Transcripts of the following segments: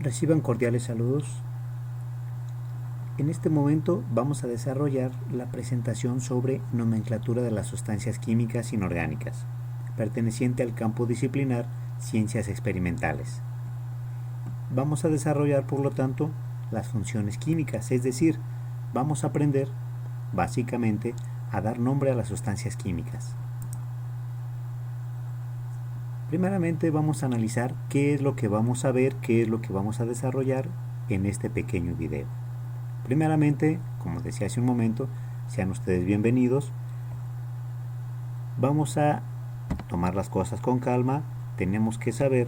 Reciban cordiales saludos. En este momento vamos a desarrollar la presentación sobre nomenclatura de las sustancias químicas inorgánicas, perteneciente al campo disciplinar Ciencias Experimentales. Vamos a desarrollar, por lo tanto, las funciones químicas, es decir, vamos a aprender, básicamente, a dar nombre a las sustancias químicas. Primeramente vamos a analizar qué es lo que vamos a ver, qué es lo que vamos a desarrollar en este pequeño video. Primeramente, como decía hace un momento, sean ustedes bienvenidos. Vamos a tomar las cosas con calma. Tenemos que saber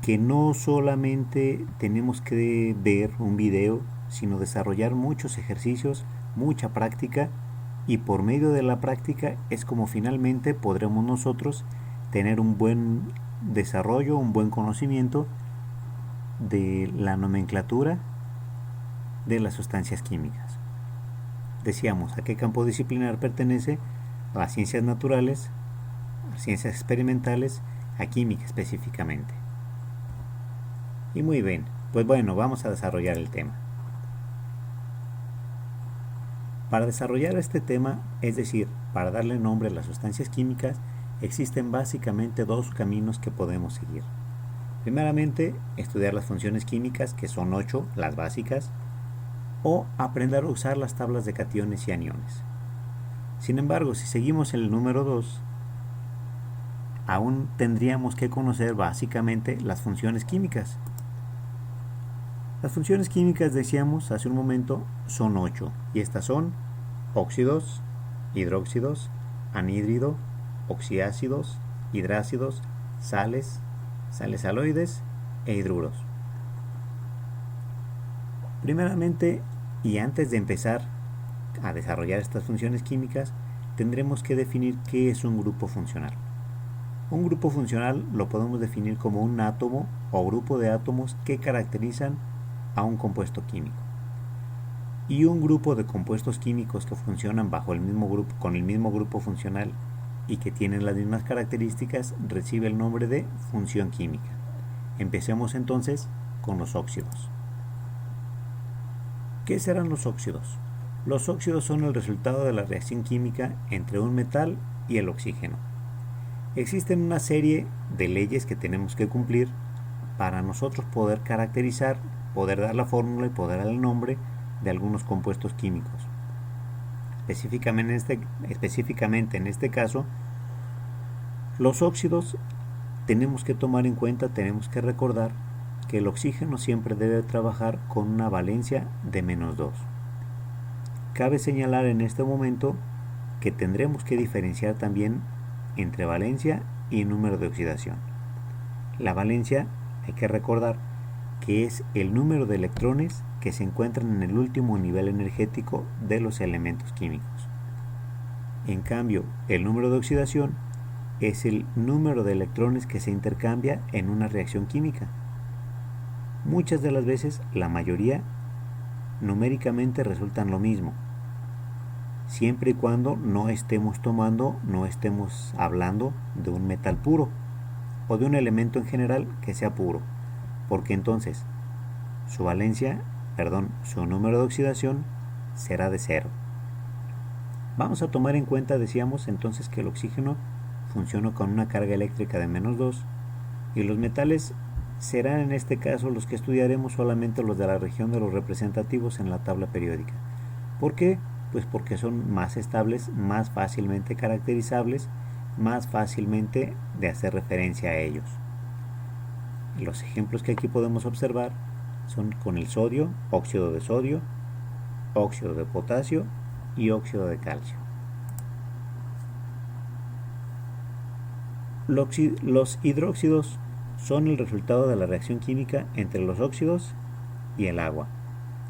que no solamente tenemos que ver un video, sino desarrollar muchos ejercicios, mucha práctica, y por medio de la práctica es como finalmente podremos nosotros tener un buen desarrollo, un buen conocimiento de la nomenclatura de las sustancias químicas. Decíamos, ¿a qué campo disciplinar pertenece? A las ciencias naturales, a las ciencias experimentales, a química específicamente. Y muy bien, pues bueno, vamos a desarrollar el tema. Para desarrollar este tema, es decir, para darle nombre a las sustancias químicas, existen básicamente dos caminos que podemos seguir. Primeramente, estudiar las funciones químicas, que son 8, las básicas, o aprender a usar las tablas de cationes y aniones. Sin embargo, si seguimos el número 2, aún tendríamos que conocer básicamente las funciones químicas. Las funciones químicas, decíamos hace un momento, son 8, y estas son óxidos, hidróxidos, anhídrido, oxiácidos, hidrácidos, sales, sales aloides e hidruros. Primeramente, y antes de empezar a desarrollar estas funciones químicas, tendremos que definir qué es un grupo funcional. Un grupo funcional lo podemos definir como un átomo o grupo de átomos que caracterizan a un compuesto químico. Y un grupo de compuestos químicos que funcionan bajo el mismo grupo, con el mismo grupo funcional y que tienen las mismas características, recibe el nombre de función química. Empecemos entonces con los óxidos. ¿Qué serán los óxidos? Los óxidos son el resultado de la reacción química entre un metal y el oxígeno. Existen una serie de leyes que tenemos que cumplir para nosotros poder caracterizar, poder dar la fórmula y poder dar el nombre de algunos compuestos químicos. Específicamente en este caso, los óxidos tenemos que tomar en cuenta, tenemos que recordar que el oxígeno siempre debe trabajar con una valencia de -2. Cabe señalar en este momento que tendremos que diferenciar también entre valencia y número de oxidación. La valencia, hay que recordar que es el número de electrones que se encuentran en el último nivel energético de los elementos químicos. En cambio, el número de oxidación es el número de electrones que se intercambia en una reacción química. Muchas de las veces, la mayoría, numéricamente resultan lo mismo, siempre y cuando no estemos hablando de un metal puro o de un elemento en general que sea puro, porque entonces su número de oxidación será de 0. Vamos a tomar en cuenta, decíamos entonces, que el oxígeno funciona con una carga eléctrica de -2 y los metales serán en este caso los que estudiaremos solamente los de la región de los representativos en la tabla periódica. ¿Por qué? Pues porque son más estables, más fácilmente caracterizables, más fácilmente de hacer referencia a ellos. Los ejemplos que aquí podemos observar son con el sodio, óxido de sodio, óxido de potasio y óxido de calcio. Los hidróxidos son el resultado de la reacción química entre los óxidos y el agua.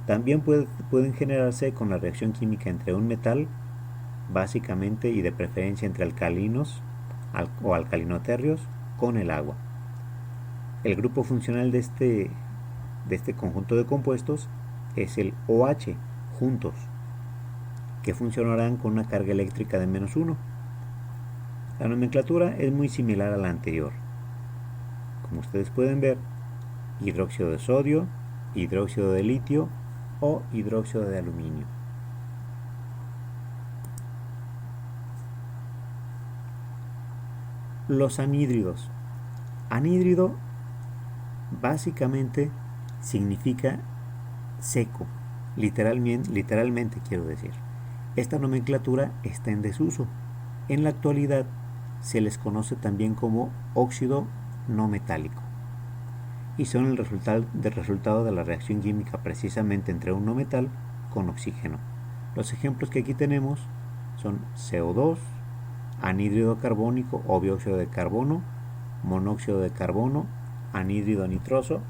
También pueden generarse con la reacción química entre un metal, básicamente y de preferencia entre alcalinos o alcalinotérreos, con el agua. El grupo funcional de este conjunto de compuestos es el OH, juntos, que funcionarán con una carga eléctrica de -1. La nomenclatura es muy similar a la anterior. Como ustedes pueden ver, hidróxido de sodio, hidróxido de litio o hidróxido de aluminio. Los anhídridos. Anhídrido básicamente significa seco, literalmente quiero decir. Esta nomenclatura está en desuso. En la actualidad se les conoce también como óxido no metálico y son el resultado de la reacción química precisamente entre un no metal con oxígeno. Los ejemplos que aquí tenemos son CO2, anhídrido carbónico o dióxido de carbono, monóxido de carbono, anhídrido nitroso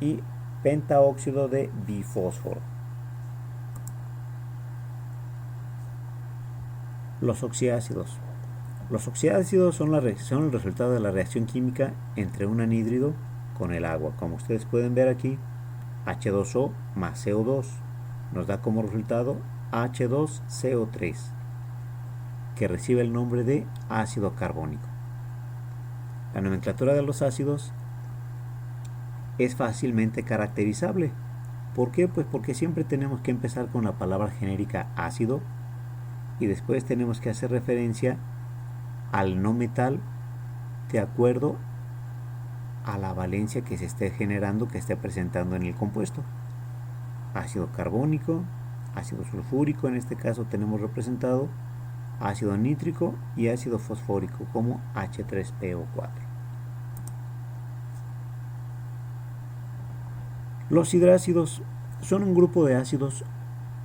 y pentaóxido de bifósforo. Los oxiácidos. Los oxiácidos son el resultado de la reacción química entre un anhídrido con el agua. Como ustedes pueden ver aquí, H2O más CO2 nos da como resultado H2CO3, que recibe el nombre de ácido carbónico. La nomenclatura de los ácidos es fácilmente caracterizable. ¿Por qué? Pues porque siempre tenemos que empezar con la palabra genérica ácido y después tenemos que hacer referencia al no metal de acuerdo a la valencia que se esté generando, que esté presentando en el compuesto. Ácido carbónico, ácido sulfúrico, en este caso tenemos representado ácido nítrico y ácido fosfórico como H3PO4. Los hidrácidos son un grupo de ácidos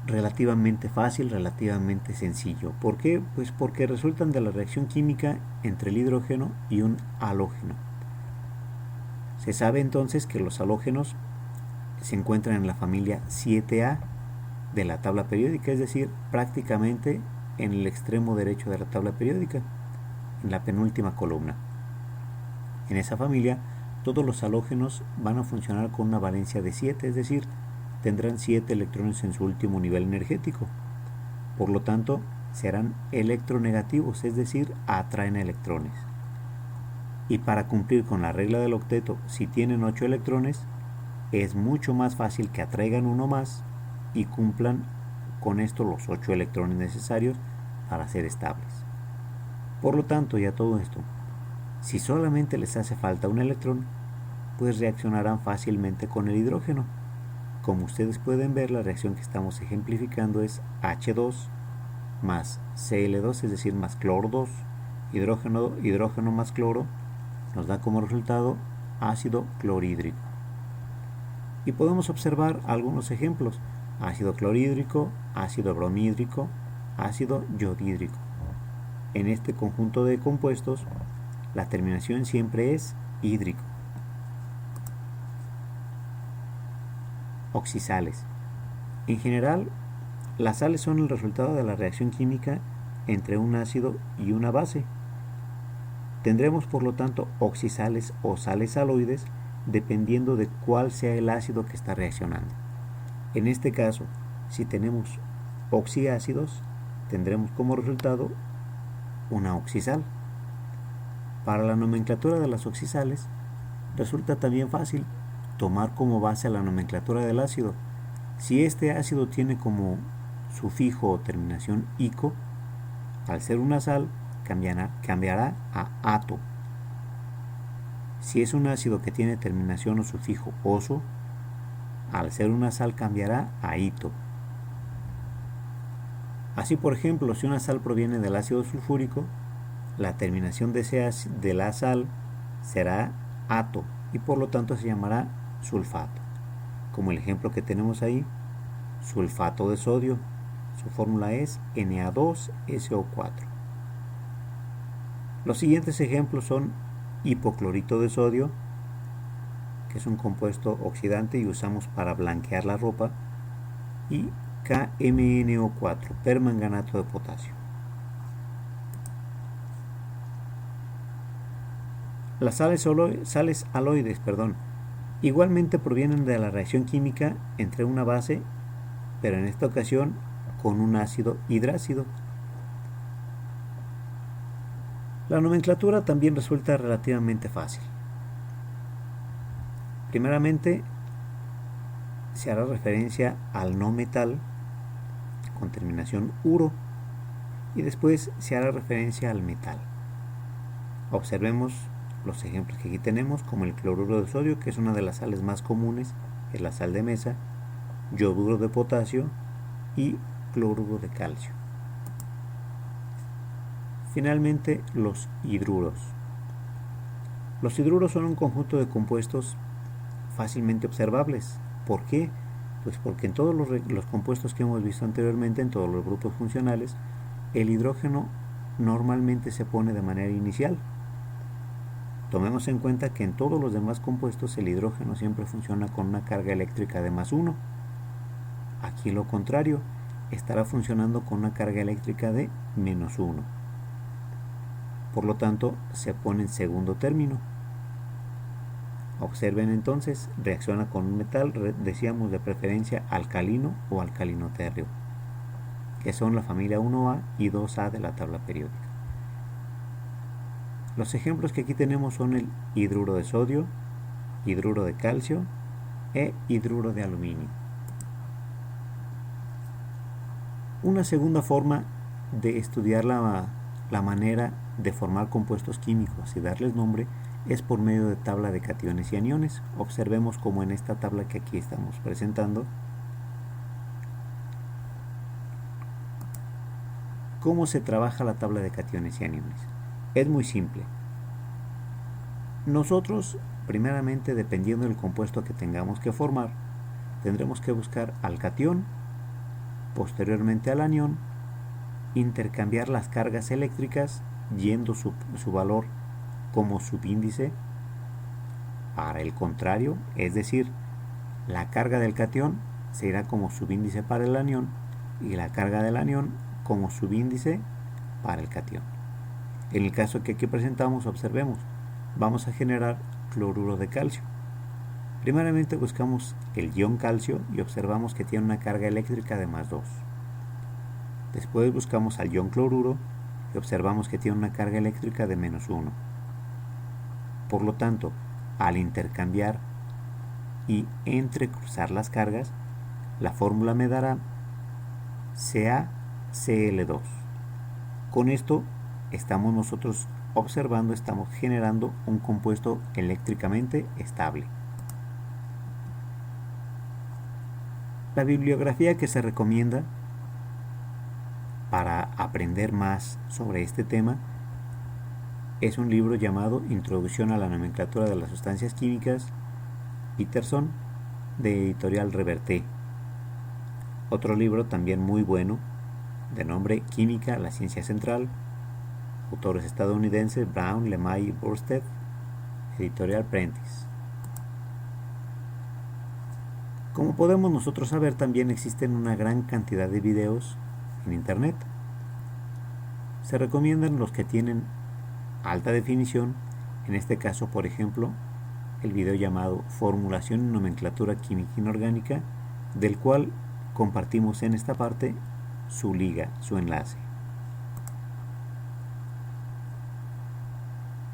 relativamente fácil, relativamente sencillo. ¿Por qué? Pues porque resultan de la reacción química entre el hidrógeno y un halógeno. Se sabe entonces que los halógenos se encuentran en la familia 7A de la tabla periódica, es decir, prácticamente en el extremo derecho de la tabla periódica, en la penúltima columna. En esa familia, todos los halógenos van a funcionar con una valencia de 7, es decir, tendrán 7 electrones en su último nivel energético. Por lo tanto, serán electronegativos, es decir, atraen electrones. Y para cumplir con la regla del octeto, si tienen 8 electrones, es mucho más fácil que atraigan uno más y cumplan con esto los 8 electrones necesarios para ser estables. Por lo tanto, ya todo esto, si solamente les hace falta un electrón, pues reaccionarán fácilmente con el hidrógeno. Como ustedes pueden ver, la reacción que estamos ejemplificando es H2 más Cl2, es decir, más cloro 2, hidrógeno más cloro, nos da como resultado ácido clorhídrico. Y podemos observar algunos ejemplos: ácido clorhídrico, ácido bromhídrico, ácido yodhídrico. En este conjunto de compuestos, la terminación siempre es hídrico. Oxisales. En general, las sales son el resultado de la reacción química entre un ácido y una base. Tendremos por lo tanto oxisales o sales aloides dependiendo de cuál sea el ácido que está reaccionando. En este caso, si tenemos oxiácidos, tendremos como resultado una oxisal. Para la nomenclatura de las oxisales, resulta también fácil tomar como base la nomenclatura del ácido. Si este ácido tiene como sufijo o terminación ico, al ser una sal cambiará a ato. Si es un ácido que tiene terminación o sufijo oso, al ser una sal cambiará a ito. Así, por ejemplo, si una sal proviene del ácido sulfúrico, la terminación de la sal será ato y por lo tanto se llamará sulfato. Como el ejemplo que tenemos ahí, sulfato de sodio, su fórmula es Na2SO4. Los siguientes ejemplos son hipoclorito de sodio, que es un compuesto oxidante y usamos para blanquear la ropa, y KMnO4, permanganato de potasio. Las sales aloides, igualmente provienen de la reacción química entre una base, pero en esta ocasión con un ácido hidrácido. La nomenclatura también resulta relativamente fácil. Primeramente se hará referencia al no metal con terminación uro y después se hará referencia al metal. Observemos los ejemplos que aquí tenemos, como el cloruro de sodio, que es una de las sales más comunes, es la sal de mesa, yoduro de potasio y cloruro de calcio. Finalmente, los hidruros. Los hidruros son un conjunto de compuestos fácilmente observables. ¿Por qué? Pues porque en todos los compuestos que hemos visto anteriormente, en todos los grupos funcionales, el hidrógeno normalmente se pone de manera inicial. Tomemos en cuenta que en todos los demás compuestos el hidrógeno siempre funciona con una carga eléctrica de +1. Aquí lo contrario, estará funcionando con una carga eléctrica de -1. Por lo tanto, se pone en segundo término. Observen entonces, reacciona con un metal, decíamos de preferencia alcalino o alcalino-térreo, que son la familia 1A y 2A de la tabla periódica. Los ejemplos que aquí tenemos son el hidruro de sodio, hidruro de calcio e hidruro de aluminio. Una segunda forma de estudiar la manera de formar compuestos químicos y darles nombre es por medio de tabla de cationes y aniones. Observemos como en esta tabla que aquí estamos presentando, cómo se trabaja la tabla de cationes y aniones. Es muy simple. Nosotros, primeramente, dependiendo del compuesto que tengamos que formar, tendremos que buscar al catión, posteriormente al anión, intercambiar las cargas eléctricas yendo su valor como subíndice para el contrario, es decir, la carga del catión se irá como subíndice para el anión y la carga del anión como subíndice para el catión. En el caso que aquí presentamos, observemos, vamos a generar cloruro de calcio. Primeramente buscamos el ion calcio y observamos que tiene una carga eléctrica de +2. Después buscamos al ion cloruro y observamos que tiene una carga eléctrica de -1. Por lo tanto, al intercambiar y entrecruzar las cargas, la fórmula me dará CaCl2. Con esto estamos nosotros observando, estamos generando un compuesto eléctricamente estable. La bibliografía que se recomienda para aprender más sobre este tema es un libro llamado Introducción a la nomenclatura de las sustancias químicas, Peterson, de editorial Reverté. Otro libro también muy bueno, de nombre Química, la ciencia central, autores estadounidenses Brown, Lemay y Borsted, editorial Prentice. Como podemos nosotros saber, también existen una gran cantidad de videos en internet. Se recomiendan los que tienen alta definición, en este caso, por ejemplo, el video llamado Formulación y nomenclatura química inorgánica, del cual compartimos en esta parte su liga, su enlace.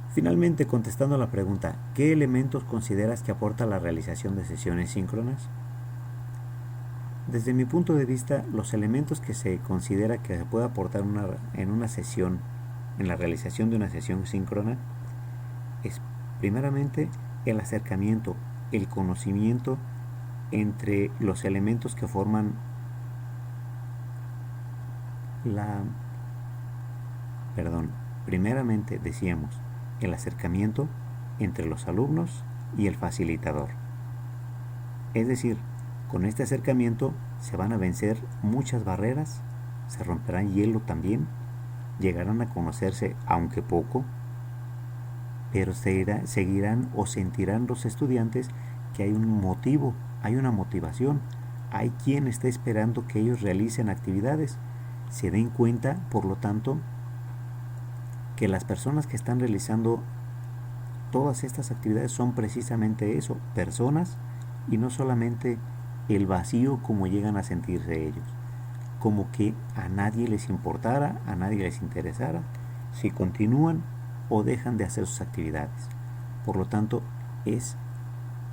Finalmente, contestando a la pregunta, ¿qué elementos consideras que aporta la realización de sesiones síncronas? Desde mi punto de vista, los elementos que se considera que se puede aportar en una sesión, en la realización de una sesión síncrona, es primeramente el acercamiento, el conocimiento entre los elementos que forman primeramente decíamos, el acercamiento entre los alumnos y el facilitador. Es decir, con este acercamiento se van a vencer muchas barreras, se romperán hielo también, llegarán a conocerse aunque poco, pero seguirán o sentirán los estudiantes que hay un motivo, hay una motivación, hay quien está esperando que ellos realicen actividades, se den cuenta, por lo tanto, que las personas que están realizando todas estas actividades son precisamente eso, personas, y no solamente el vacío como llegan a sentirse ellos, como que a nadie les importara, a nadie les interesara si continúan o dejan de hacer sus actividades. Por lo tanto, es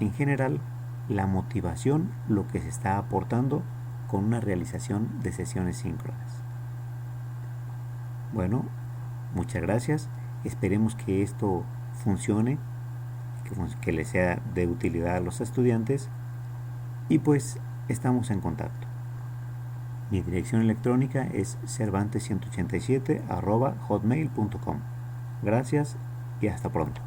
en general la motivación, lo que se está aportando con una realización de sesiones síncronas. Bueno, muchas gracias. Esperemos que esto funcione, que les sea de utilidad a los estudiantes y pues estamos en contacto. Mi dirección electrónica es cervantes187@hotmail.com. Gracias y hasta pronto.